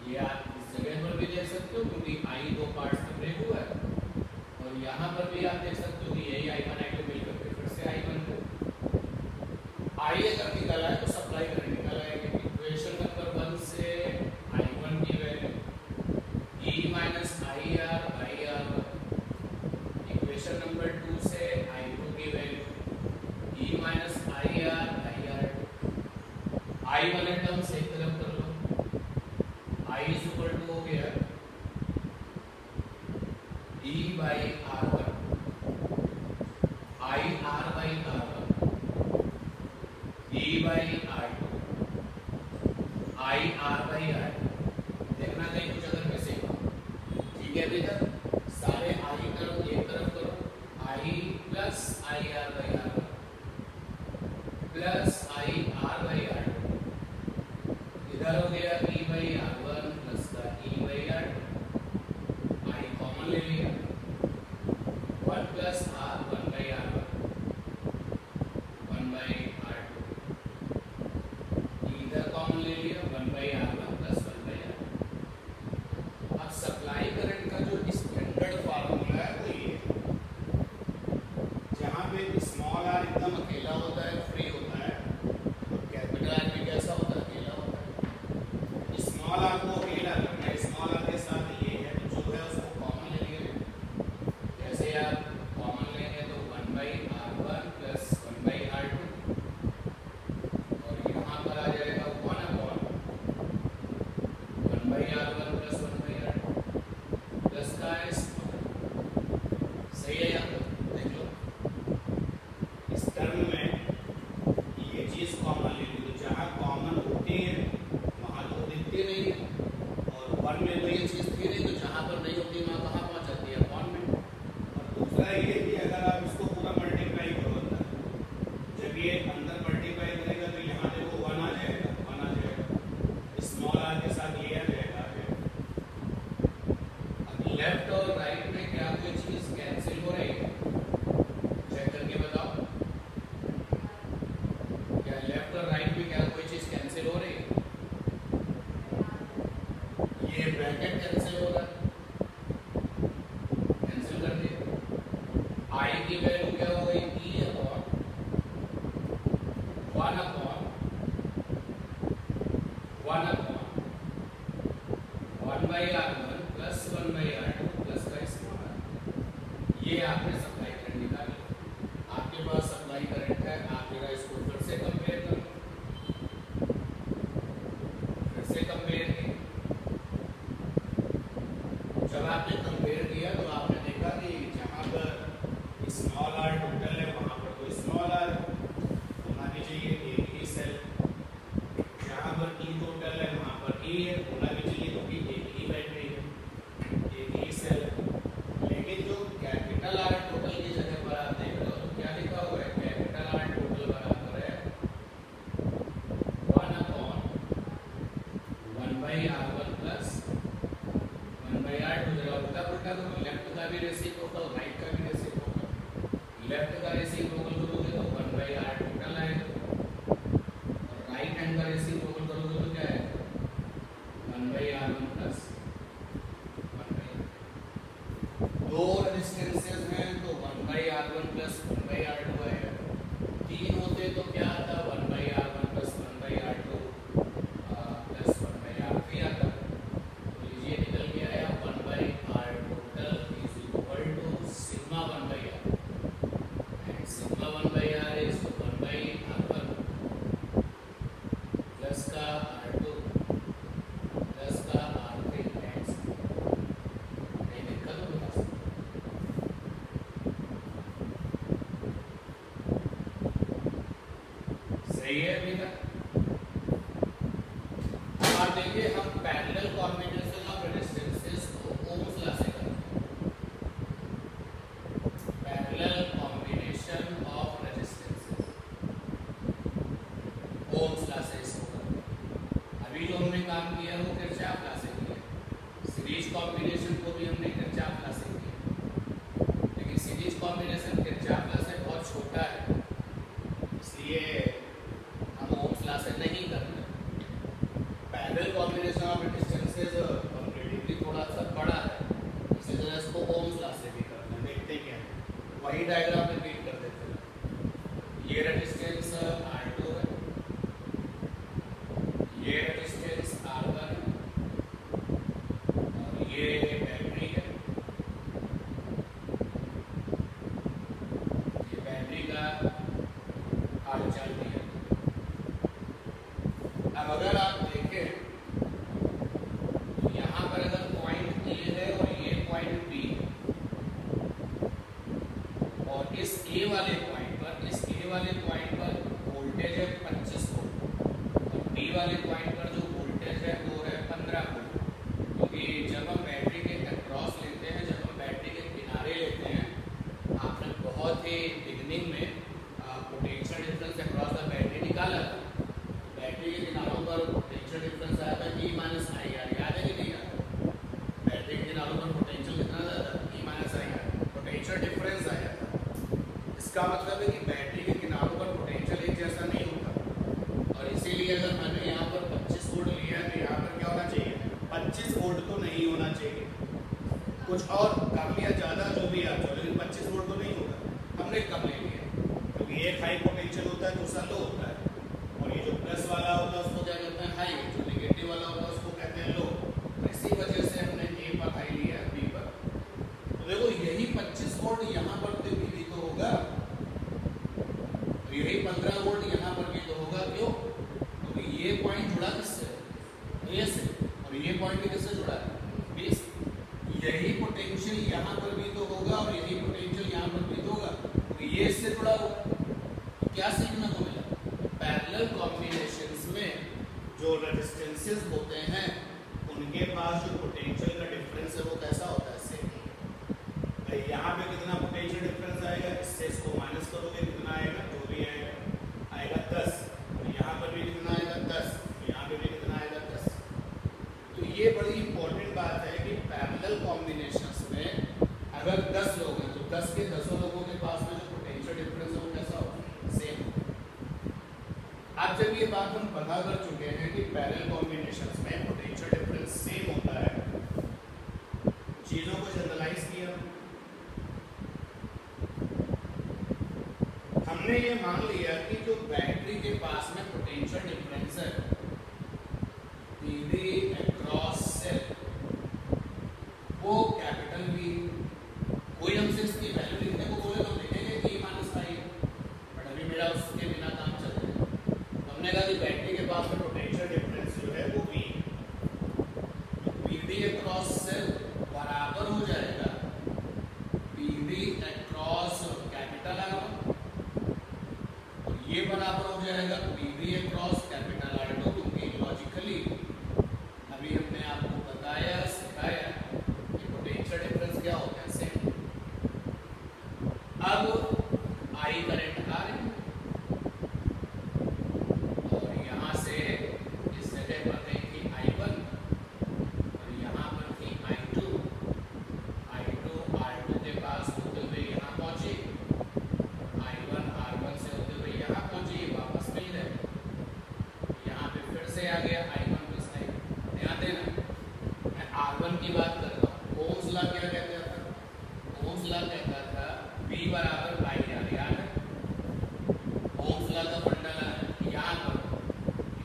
[SPEAKER 1] ये आप इस जगह पर भी देख सकते हो क्योंकि I दो पार्ट्स में ब्रेक हुआ है, और यहाँ पर भी आप देख सकते हो कि यही I1 I2 मिलकर के फिर से I1 है। I अगर निकाला है तो सप्लाई करंट निकाला है। इक्वेशन नंबर 1 से I1 की value E minus IR by R1, equation number 2 से I2 की value E minus IR by R2। I वाले टर्म्स एक तरफ कर लो, I इज इक्वल टू हो गया E by R1 IR by R1 E by R2 IR by R। देखना कहीं कुछ अगर मिसिंग हो, ठीक है बेटा। सारे I टर्म एक तरफ करो, I plus IR by R1 plus IR by R2, इधर हो गया E बाई R1 प्लस का E by R2, I common ले लिया 1 plus R 1 by R1 1 by R2, इधर कॉमन ले लिया 1 by R1 plus 1 by R2। अब सप्लाई करंट का जो स्टैंडर्ड फार्मूला है वो ये, जहाँ पे स्मॉल r एकदम अकेला होता है, फ्री होता है, और कैपिटल R भी कैसा होता है, अकेला होता है। स्मॉल r को अकेला रखना है, स्मॉल r के साथ ये है तो जो है उसको कॉमन ले लिया। जैसे आप कॉमन लेंगे तो 1 by R1 plus 1 by R2, और यहाँ पर आ जाएगा 1 upon 1 by R1 plus 1 by R2 plus का सही है। यहाँ पर देख लो, इस टर्म में ये चीज कॉमन ले ली, तो जहाँ कॉमन होती है वहाँ तो दिखती नहीं है, और 1 में तो ये चीज थी नहीं, तो जहाँ पर नहीं होती वहाँ कहाँ पहुँच जाती है, अपॉन में। और दूसरा ये कि अगर आप इसको पूरा मल्टीप्लाई करो अंदर, जब ये अंदर मल्टीप्लाई करेगा तो यहाँ देखो 1 आ जाएगा, 1 आ जाएगा, स्मॉल r के साथ ये आ जाएगा। अब लेफ्ट और राइट में क्या कोई चीज कैंसिल हो रही है? चेक करके बताओ, क्या लेफ्ट और राइट में क्या कोई चीज कैंसिल हो रही है? ये ब्रैकेट कैंसिल हो रहा है, कैंसिल कर दिया। I की वैल्यू क्या हो गई? E upon 1 upon 1 by R1 plus 1 by R2 plus का स्मॉल r। ये आपने सप्लाई करंट निकाली, आपके पास सप्लाई करंट है। आप जरा इसको फिर से कंपेयर करो, फिर से कंपेयर किया। जब आपने कंपेयर किया तो आपने देखा कि जहाँ पर स्मॉल r टोटल है वहाँ पर तो स्मॉल r होना भी चाहिए, एक ही सही है अभी तक। अब आप देखिए हम पैरेलल कॉम्बिनेशन ऑफ रेजिस्टेंसेस को ओम्स लॉ से करते हैं। Parallel combination of resistances Ohm's law से इसको करते हैं। अभी जो हमने काम किया वो किरचॉफ लॉ से किया। सीरीज कॉम्बिनेशन को भी हमने किरचॉफ लॉ से किया, लेकिन सीरीज कॉम्बिनेशन किरचॉफ लॉ से बहुत छोटा है, इसलिए हम ओम्स लॉ से नहीं करते। Parallel combination of resistances comparatively थोड़ा सा बड़ा है, इसी तरह इसको ओम्स लॉ से भी करते हैं। देखते क्या है, वही डायग्राम रिपीट कर देते हैं। ये रेजिस्टेंस R2 है, ये रेजिस्टेंस R1 है, और ये बैटरी है। ये बैटरी का हालचाल भी है। अब अगर आप देखें तो यहाँ पर अगर पॉइंट ए है और ये पॉइंट बी है, और इस ए वाले पॉइंट पर वोल्टेज है 25 वोल्ट, और बी वाले पॉइंट पर जो वोल्टेज है वो है 15 वोल्ट। क्योंकि जब हम बैटरी के अक्रॉस लेते हैं, जब हम बैटरी के किनारे लेते हैं, आपने बहुत ही बिगिनिंग में potential difference across the battery निकाला था। बैटरी के किनारों पर पोटेंशियल डिफरेंस आया था E माइनस आई आर, याद है कि नहीं याद? बैटरी के किनारों पर पोटेंशियल कितना था? E minus I R, potential difference आया था। इसका मतलब है कि बैटरी के किनारों पर पोटेंशियल एक जैसा नहीं होता, और इसीलिए अगर मैंने यहाँ पर 25 वोल्ट लिया है तो यहाँ पर क्या होना चाहिए? 25 वोल्ट तो नहीं होना चाहिए, कुछ और कम या ज़्यादा जो भी आप चाहो, लेकिन 25 वोल्ट तो नहीं होगा। हमने कम ले लिया क्योंकि एक हाई पोटेंशियल होता है, दूसरा लो होता है, और ये जो प्लस वाला होता है उसको क्या कहते हैं? हाई। जो नेगेटिव वाला होता है उसको कहते हैं लो। इसी वजह से हमने ए पर हाई लिया है, बी पर। तो देखो यही 25 वोल्ट यहाँ पर भी तो होगा, तो यही 15 वोल्ट यहाँ पर भी तो होगा। क्यों? क्योंकि ये पॉइंट जुड़ा किससे? ए से, और ये पॉइंट भी किससे जुड़ा है? बी से। यही पोटेंशियल यहाँ पर भी तो होगा, और यही पोटेंशियल यहाँ पर भी तो होगा, तो ये इससे जुड़ा होगा। क्या सीखना को मिला? पैरेलल कॉम्बिनेशंस में जो रेजिस्टेंसेस होते हैं उनके पास जो पोटेंशियल का डिफरेंस है वो कैसा होता है? सेम। यहाँ पे कितना पोटेंशियल डिफरेंस आएगा? इससे इसको माइनस करोगे कितना आएगा? जो भी आएगा 10। और यहाँ पर भी कितना आएगा? 10। यहाँ पे भी कितना आएगा? 10। तो ये बड़ी इंपॉर्टेंट बात है कि पैरेलल कॉम्बिनेशंस में अगर 10 लोग हैं तो 10 के 10 लोगों के पास में जो पोटेंशियल डिफरेंस है वो कैसा होगा? सेम। अब जब ये बात हम पता कर चुके हैं कि पैरेलल कॉम्बिनेशंस में पोटेंशियल डिफरेंस सेम होता है, चीजों को जनरलाइज किया, हमने ये मान लिया कि जो बैटरी के पास में पोटेंशियल डिफरेंस है पीवी अक्रॉस सेल वो कैपिटल V। कोई हमसे इसकी वैल्यू लिखने को बोले तो हम लिखेंगे कि E माइनस आई, बट अभी मेरा उसके बिना काम चल रहा है। हमने कहा कि बैटरी के पास में पोटेंशियल डिफरेंस जो है वो V, पीवी अक्रॉस सेल बराबर हो जाएगा पीवी अक्रॉस कैपिटल R1, और ये बराबर हो जाएगा पीवी अक्रॉस कैपिटल R2, क्योंकि लॉजिकली अभी हमने आपको बताया सिखाया कि पोटेंशियल डिफरेंस क्या होता है? सेम। अब आई करंट आ रही है, और यहाँ से इस जगह पर देखिए I1, और यहाँ पर थी I2 R2 के पास होते हुए यहाँ पहुंची, I1 R1 से होते हुए यहाँ पहुंची, वापस नहीं रहे, यहाँ पे फिर से आ गया I1 प्लस I2। ध्यान देना, मैं R1 की बात कर रहा हूँ। ओम्स लॉ क्या कहता था? ओम्स लॉ कहता था V बराबर बाई आर, याद है? ओम्स लॉ का फंडा है।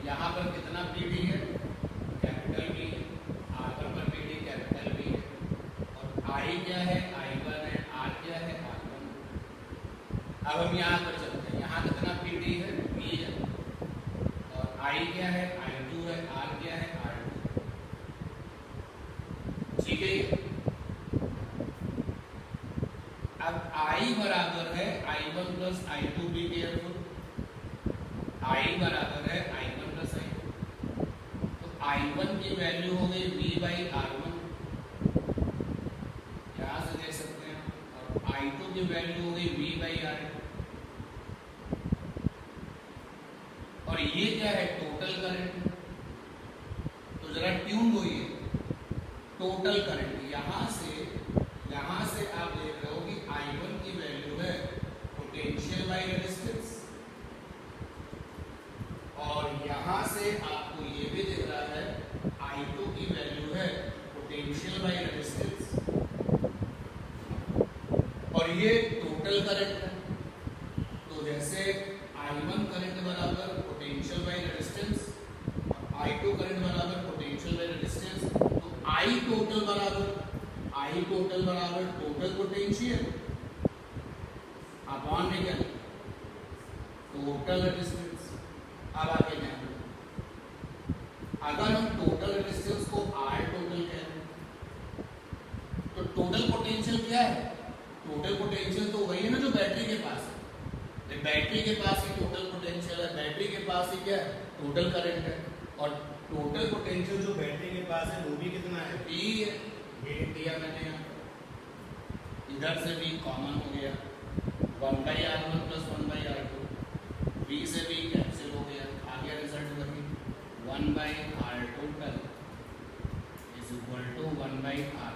[SPEAKER 1] यहाँ पर कितना PD है? कैपिटल V है। R1 पर PD कैपिटल V है, और I क्या है? I1 है। R क्या है? R1। अब हम यहाँ पर चलते हैं, यहाँ कितना PD है? V है, और I क्या है? I2 है। R क्या है? R2। ठीक है। अब I बराबर है I1 plus I2, be careful. आई बराबर है I1 प्लस I2, तो I1 की वैल्यू हो गई V/R1, यहां से देख सकते हैं, और I2 की वैल्यू हो गई V/R2, और ये क्या है, टोटल करंट। तो जरा ट्यून होइए, टोटल करंट यहां से आप देख रहे हो कि I1 की वैल्यू है पोटेंशियल बाय रेजिस्टेंस, और यहां से आपको ये भी दिख रहा है I2 की वैल्यू है पोटेंशियल बाय रेजिस्टेंस, और ये टोटल करंट है। तो जैसे I1 करंट बराबर पोटेंशियल बाय रेजिस्टेंस और I2 करंट बराबर पोटेंशियल बाय रेजिस्टेंस, तो I टोटल बराबर टोटल पोटेंशियल अपॉन में क्या, टोटल रेजिस्टेंस। अब आगे क्या, अगर हम टोटल रेजिस्टेंस को R टोटल कहें तो टोटल पोटेंशियल क्या है, टोटल पोटेंशियल तो वही है ना जो बैटरी के पास है। बैटरी के पास ही टोटल पोटेंशियल है, बैटरी के पास ही क्या है, टोटल करंट है, और टोटल पोटेंशियल जो बैटरी के पास है वो भी कितना है, V है। ये दिया मैंने यहाँ, इधर से V कॉमन हो गया, 1/R1 प्लस 1/R2, V से V कैंसिल हो गया, आ गया रिजल्ट वही 1/R total is equal to 1/R